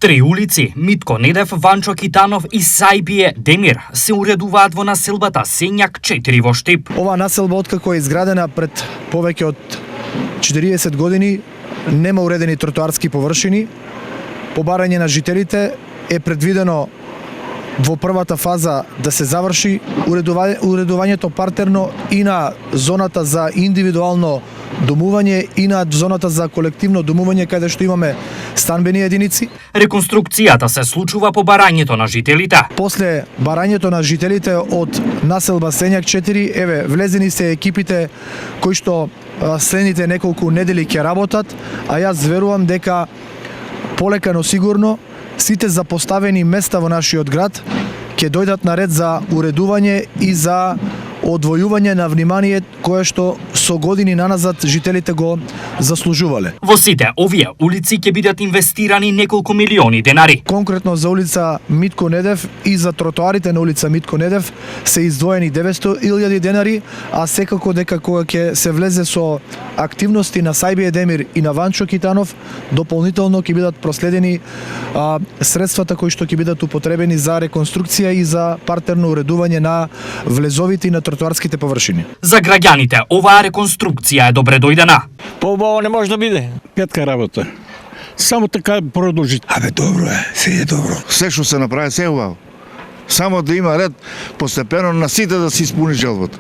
Три улици, Митко Недев, Ванчо Китанов и Сајбие Демир, се уредуваат во населбата Сењак 4 во Штип. Оваа населба откако е изградена пред повеќе од 40 години, нема уредени тротоарски површини. По барање на жителите е предвидено во првата фаза да се заврши уредувањето партерно и на зоната за индивидуално домување и на зоната за колективно домување каде што имаме станбени единици. Реконструкцијата се случува по барањето на жителите. После барањето на жителите од населба Сењак 4, еве, влезени се екипите кои што следните неколку недели ќе работат, а јас верувам дека полека но сигурно сите запоставени места во нашиот град ќе дојдат на ред за уредување и за одвојување на внимание кое што со години наназад жителите го заслужувале. Во сите овие улици ќе бидат инвестирани неколку милиони денари. Конкретно за улица Митко Недев и за тротоарите на улица Митко Недев се издвоени 900.000 денари, а секако дека кога ќе се влезе со активности на Сајбие Демир и на Ванчо Китанов, дополнително ќе бидат проследени средствата кои што ќе бидат употребени за реконструкција и за партерно уредување на влезовите и на тротоарските површини. За граѓаните оваа реконструкција е добре дојдена. Поубаво не може да биде. Петка работа. Само така продолжи. Абе добро е, се е добро. Се што се направи се е убаво. Само да има ред постепено на сите да се испуни желбата.